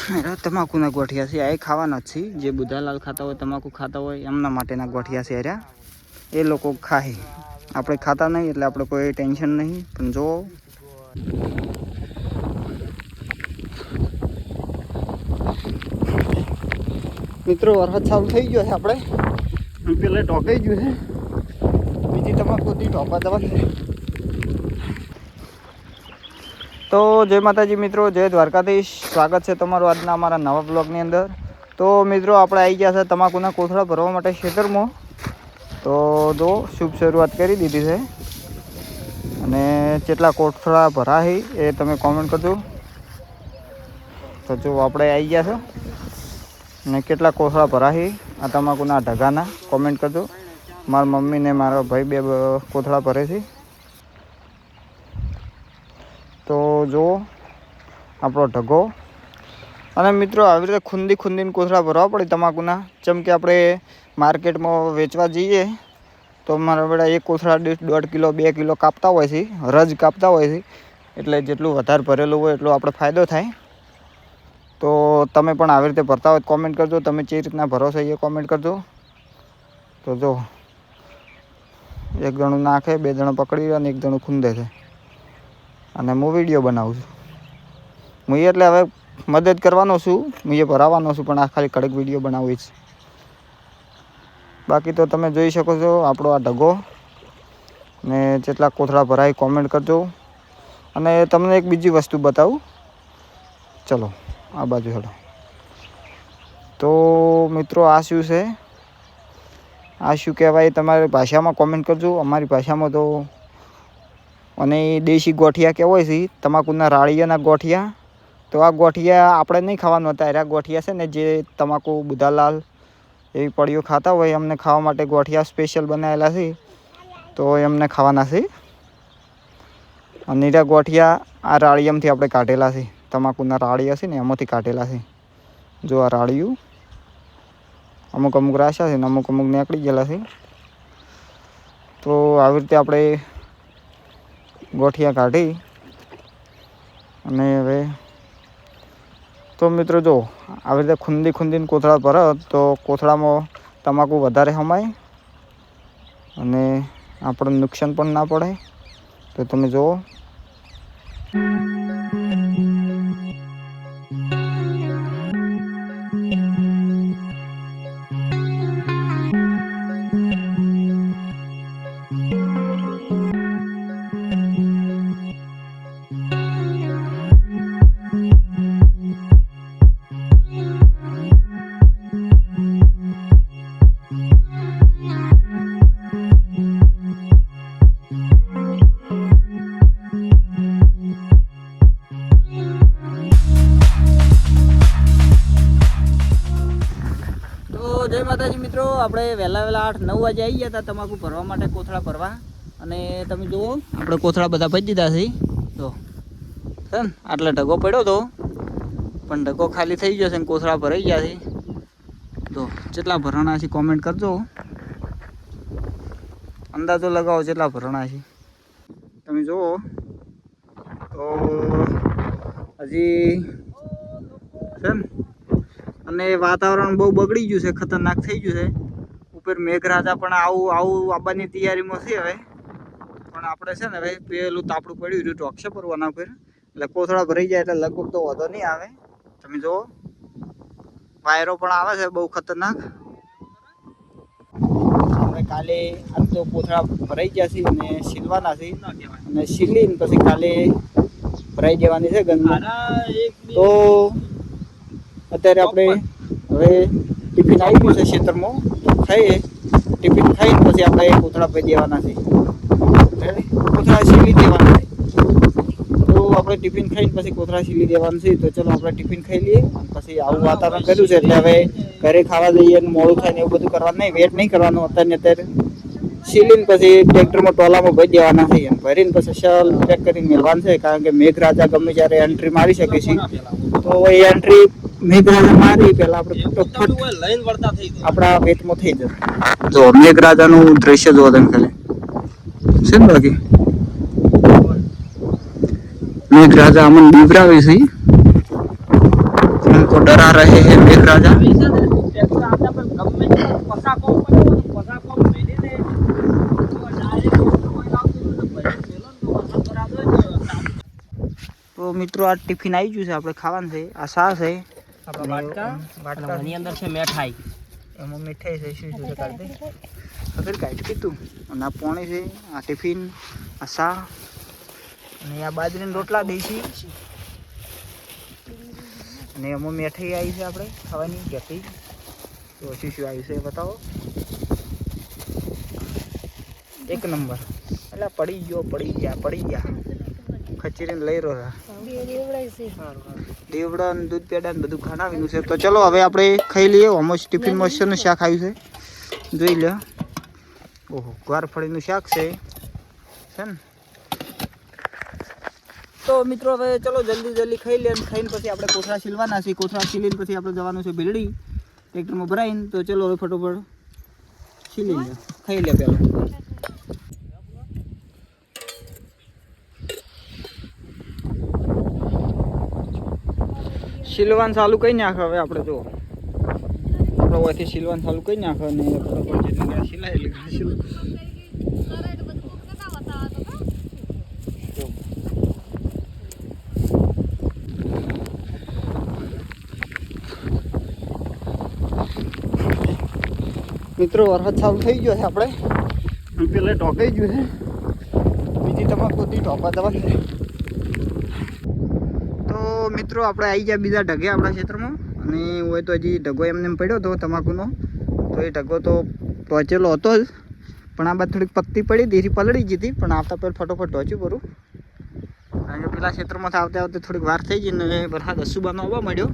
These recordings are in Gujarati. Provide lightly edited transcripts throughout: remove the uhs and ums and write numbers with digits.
તમાકુના ગોઠિયા છે, આ ખાવાના જ છે. જે બુધાલાલ ખાતા હોય, તમાકુ ખાતા હોય એમના માટેના ગોઠિયા છે. એર્યા એ લોકો ખાય, આપણે ખાતા નહીં એટલે આપણે કોઈ ટેન્શન નહીં. પણ જો મિત્રો વરસાદ ચાલુ થઈ ગયો છે. આપણે પેલા ઢોકાઈ ગયું છે, બીજી તમાકુ ઢોકવા જવાની. તો જય માતાજી મિત્રો, જય દ્વારકાધીશ. સ્વાગત છે તમારું આજના અમારા નવા બ્લોગની અંદર. તો મિત્રો આપણે આવી ગયા છે તમાકુના કોથળા ભરવા માટે ખેતરમાં. તો જો શુભ શરૂઆત કરી દીધી છે અને કેટલા કોથળા ભરાય એ તમે કોમેન્ટ કરજો. તો જો આપણે આવી ગયા છો અને કેટલા કોથળા ભરાય આ તમાકુના ઢગાના કોમેન્ટ કરજો. મારા મમ્મી ને મારા ભાઈ બે કોથળા ભરે છે. તો જુઓ આપણો ઢગો. અને મિત્રો આવી રીતે ખૂંદીને કોથળા ભરવા પડે તમાકુના. જેમ કે આપણે માર્કેટમાં વેચવા જઈએ તો મારા બધા એક કોથળા 1.5 કિલો 2 કિલો કાપતા હોય છે, રજ કાપતા હોય છે. એટલે જેટલું વધારે ભરેલું હોય એટલો આપણે ફાયદો થાય. તો તમે પણ આવી રીતે ભરતા હોય કોમેન્ટ કરજો. તમે જે રીતના ભરો છો એ કોમેન્ટ કરજો. તો જો એક જણું નાખે, 2 જણો પકડી અને 1 જણું ખૂંદે છે. અને હું વિડીયો બનાવું છું. હું એટલે હવે મદદ કરવાનો છું, હું એ ભરાવાનો છું, પણ આ ખાલી કડક વિડીયો બનાવું છે. બાકી તો તમે જોઈ શકો છો આપણો આ ઢગો ને જેટલા કોથળા ભરાય કોમેન્ટ કરજો. અને તમને એક બીજી વસ્તુ બતાવું, ચલો આ બાજુ હેડો. તો મિત્રો આ શું છે, આ શું કહેવાય તમારી ભાષામાં કોમેન્ટ કરજો. અમારી ભાષામાં તો અને દેશી ગોઠિયા કહેવાય છે, તમાકુના રાળિયાના ગોઠિયા. તો આ ગોઠિયા આપણે નહીં ખાવાનું હતા. આ ગોઠિયા છે ને જે તમાકુ બુધાલાલ એવી પડીઓ ખાતા હોય એમને ખાવા માટે ગોઠિયા સ્પેશિયલ બનાવેલા છે. તો એમને ખાવાના છે. અને એરા ગોઠિયા આ રાળિયામથી આપણે કાઢેલા છે. તમાકુના રાળિયા છે ને એમાંથી કાઢેલા છે. જો આ રાળિયું અમુક રાશા છે ને અમુક નીકળી ગયેલા છે. તો આવી રીતે આપણે ગોઠિયા કાઢી અને હવે તો મિત્રો જો આવી રીતે ખૂંદીને કોથળા ભરે તો કોથળામાં તમાકુ વધારે સમાય અને આપણને નુકસાન પણ ના પડે. તો તમે જુઓ જય માતાજી મિત્રો. આપણે વહેલા 8-9 વાગે આવી ગયા હતા તમાકુ ભરવા માટે, કોથળા ભરવા. અને તમે જુઓ આપણે કોથળા બધા ભરી દીધા છે. તો છે ને આટલા ઢગો પડ્યો હતો પણ ઢગો ખાલી થઈ ગયો છે ને કોથળા ભરાઈ ગયા છે. તો કેટલા ભરણા છે કોમેન્ટ કરજો. અંદાજો લગાવો કેટલા ભરણા છે તમે જુઓ. તો હજી છે ને અને વાતાવરણ બહુ બગડી ગયું છે, ખતરનાક થઈ ગયું છે. ઉપર મેઘરાજા પણ આવું આવવાની તૈયારીમાં છે હવે. પણ આપણે છે ને હવે પેલું તાપડું પડ્યું રહ્યું ટોક્ષે પરવાના ઉપર, એટલે કોથળા ભરાઈ જાય એટલે લગભગ તો વધો નહીં આવે. તમે જુઓ વાયરો પણ આવે છે બહુ ખતરનાક. આપણે કાલે આજ તો કોથળા ભરાઈ ગયા છે અને સીલવાના છે, અને સીલીને પછી કાલે ભરાઈ દેવાની છે ગંદમાં. તો અત્યારે આપણે હવે ટિફિન આવી ગયું છે ખેતરમાં, તો ખાઈએ. ટિફિન ખાઈને પછી આપણે કોથળા પી દેવાના છે, કોથળા સીલી દેવાના છે. તો આપણે ટિફિન ખાઈને પછી કોથળા સીલી દેવાનું છે. તો ચલો આપણે ટિફિન ખાઈ લઈએ. પછી આવું વાતાવરણ કર્યું છે એટલે હવે ઘરે ખાવા જઈએ ને મોડું થાય ને એવું બધું કરવાનું નહીં, વેટ નહીં કરવાનું. અત્યારે સીલીને પછી ટ્રેક્ટરમાં ટોલામાં ભરી દેવાના છે. ભરીને પછી શલ પેક કરીને મેળવાનું છે, કારણ કે મેઘરાજા ગમે ત્યારે એન્ટ્રી મારી શકે છે. તો એ એન્ટ્રી મેઘરાજા મારી પહેલા આપણે ફટોફટ આપણા વેતમાં થઈ જશે. જો મેઘરાજાનું દ્રશ્ય જોવો તમે ખાલી છે ને. બાકી મેઘરાજા અમને બીવરાવે છે. रहे हैं मेघराजा। तो मित्रों आज टिफिन आई गયું છે આપણે ખાવાનું છે આ સા છે આપણા વાટકાની અંદર છે મીઠાઈ એમાં મીઠાઈ છે શું શું કાઢ દે ખબર કાઢ કીધું અને આ પાણી છે આ ટિફિન આ સા અને આ બાજરીના રોટલા દેશી અને એમાં મીઠાઈ આવી છે આપણે ખાવાની કેટી તો શું શું આવ્યું છે બતાવો એક નંબર એટલે પડી ગયા ખચીરીને લઈ રહ્યો દેવડા ને દૂધ પેડા ને બધું ખાનાવીનું છે તો ચલો હવે આપણે ખાઈ લઈએ ઓમોસ ટિફિન મસ્ટરનું શાક આવ્યું છે જોઈ લે ઓહો ગ્વારફળીનું શાક છે ને તો મિત્રો હવે ચલો જલ્દી ખાઈ લે ખાઈને પછી આપણે કોથળા છીલવાના છે કોથળા છીલીને પછી આપણે જવાનું છે ભીલડી ટ્રેક્ટરમાં ભરાઈને તો ચલો હવે ફટોફટ છીલી લે ખાઈ લે પહેલાં શીલવાન ચાલુ કઈ નાખે હવે આપણે જો આપણે ઓયથી શીલવાન ચાલુ કઈ નાખે અને ફટાફટ જેટલી ઘણા શીલાય એટલી ઘણા શીલ મિત્રો વરસાદ ચાલુ થઈ ગયો છે આપણે પેલા ઢોકાઈ ગયું છે બીજી તમારે બધી ઢોકા દવા મિત્રો આપણે આવી ગયા બીજા ઢગે આપણા ક્ષેત્રમાં અને હોય તો હજી ઢગો એમને પડ્યો હતો તમાકુનો તો એ ઢગો તો પહોંચેલો હતો જ પણ આ બાદ થોડીક પત્તી પડી ધીરી પલળી ગઈ હતી પણ આવતા પહેલાં ફટોફટ ઢોચ્યું પૂરું કારણ કે પેલા ક્ષેત્રમાંથી આવતે થોડીક વાર થઈ ગઈ ને વરસાદ અસુબાનો આવવા માંડ્યો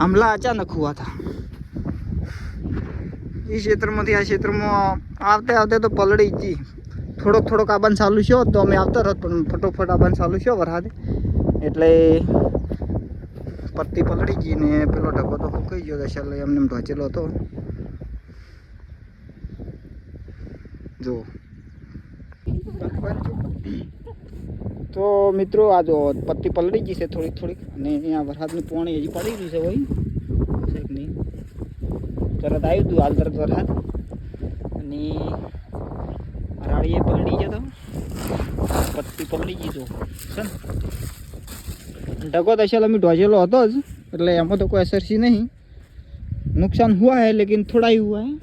હમલા અચાનક હુઆ હતા એ ક્ષેત્રમાંથી આ ક્ષેત્રમાં આવતે તો પલળી ગઈ થોડોક આબાન ચાલુ છે તો અમે આવતા રહ પણ ફટોફટ આબાન ચાલુ છે વરસાદ એટલે પત્તી પલળી ગઈ ને પેલો ઢગો તો સુકાઈ ગયો હતો એટલે એમને ઢોચેલો હતો જો તો મિત્રો આ જો પત્તી પલળી ગઈ છે થોડીક અને અહીંયા વરસાદનું પાણી હજી પડી ગયું છે હોય નહીં તરત આવ્યું હતું હાલ તરત વરસાદ અને રાળીએ પલળી જતો પત્તી પલળી ગઈ તો છે ને ढको तो असल अभी ढोचेलो હતો જ એટલે એમાં તો કોઈ અસર सी नहीं नुकसान हुआ है लेकिन थोड़ा ही हुआ है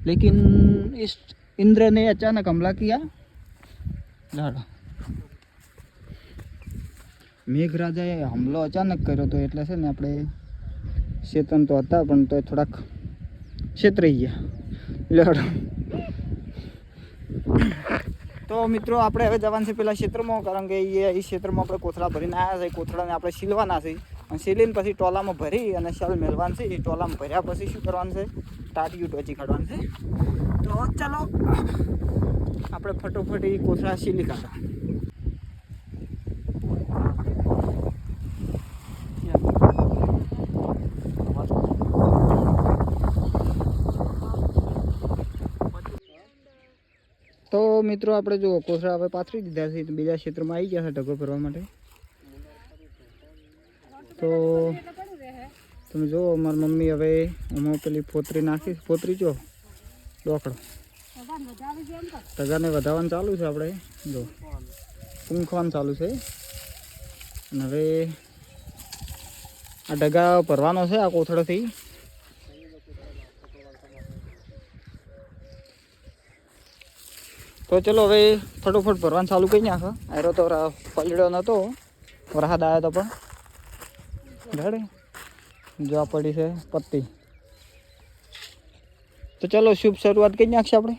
लेकिन इस इंद्र ने अचानक हमला किया लाडो मेघराजाए हमलो अचानक કર્યો તો એટલે છે ને આપણે ચેતન તો હતા પણ તો થોડાક ક્ષેત્રાઈ ગયા લાડો તો મિત્રો આપણે હવે જવાનું છે પેલા ક્ષેત્રમાં કારણ કે એ ક્ષેત્રમાં આપણે કોથળા ભરીને આવ્યા છે કોથળાને આપણે સીલવાના છે અને સીલીને પછી ટોલામાં ભરી અને શાલ મેળવાનું છે એ ટોલામાં ભર્યા પછી શું કરવાનું છે ટાટિયું ટોચી કાઢવાનું છે તો ચાલો આપણે ફટોફટ એ કોથળા સીલી કાઢા તો મિત્રો આપણે જો કોથળા હવે પાથરી દીધા છે બીજા ક્ષેત્રમાં આવી ગયા છે ઢગો ભરવા માટે તો તમે જો મારી મમ્મી હવે એમાં પેલી ફોતરી નાખી ફોતરી જો ડોકડો ઢગાને વધારવાનું ચાલુ છે આપણે જો પૂંખવાનું ચાલુ છે અને હવે આ ઢગા ભરવાનો છે આ કોથળાથી તો ચલો હવે ફટોફટ ભરવાનું ચાલુ કરી નાખો આયરો તો પલળ્યો નહોતો વરસાદ આવ્યો તો પણ ઘડે જોવા પડી છે પત્તી તો ચલો શુભ શરૂઆત કરી નાખશે આપણે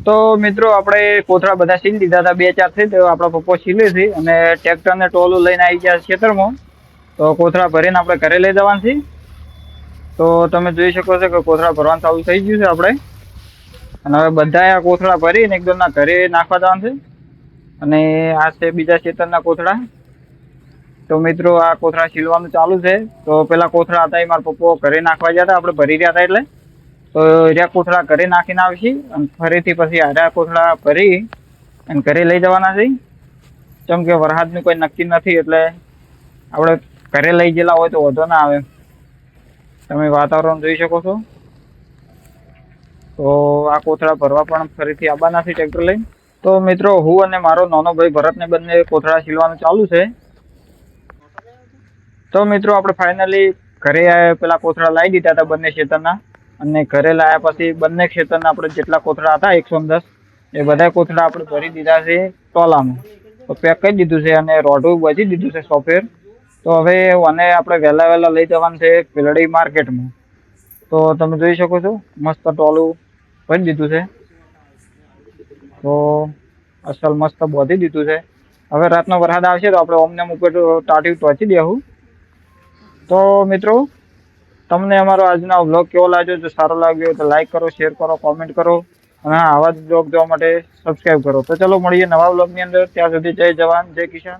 તો મિત્રો આપણે કોથળા બધા સીલ દીધા હતા 2-4 થી તો આપણા પપ્પો સીલે છે અને ટ્રેક્ટર ને ટોલું લઈને આવી ગયા ખેતરમાં તો કોથળા ભરીને આપણે ઘરે લઈ જવાનું છે તો તમે જોઈ શકો છો કે કોથળા ભરવાનું ચાલુ થઈ ગયું છે આપણે અને હવે બધા આ કોથળા ભરીને એકદમ ઘરે નાખવા જવાનું છે અને આ છે બીજા ખેતરના કોથળા તો મિત્રો આ કોથળા છીલવાનું ચાલુ છે તો પેલા કોથળા હતા એ મારા પપ્પો ઘરે નાખવા ગયા હતા આપણે ભરી રહ્યા હતા એટલે તો એરિયા કોથળા ઘરે નાખીને આવશે અને ફરીથી પછી આડા કોથળા ભરી અને ઘરે લઈ જવાના છે કેમ કે વરસાદનું કોઈ નક્કી નથી એટલે આપણે ઘરે લઈ ગયેલા હોય તો વધો ના આવે. તમે વાતાવરણ જોઈ શકો છો. તો આ કોથળા ભરવા પણ ફરીથી આવવાના છે ટ્રેક્ટર લઈને. તો મિત્રો હું અને મારો નાનો ભાઈ ભરતને બંને કોથળા સીલવાનું ચાલુ છે. તો મિત્રો આપણે ફાઇનલી ઘરે પેલા કોથળા લાવી દીધા હતા બંને ખેતરના, અને ઘરે લાવ્યા પછી બંને ખેતરના આપણે જેટલા કોથળા હતા 110 એ બધા કોથળા આપણે ભરી દીધા છે ટોલામાં. તો પેક કરી દીધું છે અને રોઢું બચી દીધું છે સોફેર. તો હવે આને આપણે વહેલા લઈ જવાનું છે ભીલડી માર્કેટમાં. તો તમે જોઈ શકો છો મસ્ત ટોલું ભરી દીધું છે. તો અસલ મસ્ત બોધી દીધું છે. હવે રાતનો વરસાદ આવશે તો આપણે ઓમને ઉપર ટાટી ટોચી દેવું. તો મિત્રો તમને અમારો આજનો વ્લોગ કેવો લાગ્યો? જો સારો લાગ્યો તો લાઈક કરો, શેર કરો, કોમેન્ટ કરો, અને આવા જ વ્લોગ જોવા માટે સબસ્ક્રાઈબ કરો. તો ચલો મળીએ નવા વ્લોગની અંદર. ત્યાં સુધી જય જવાન જય કિસાન.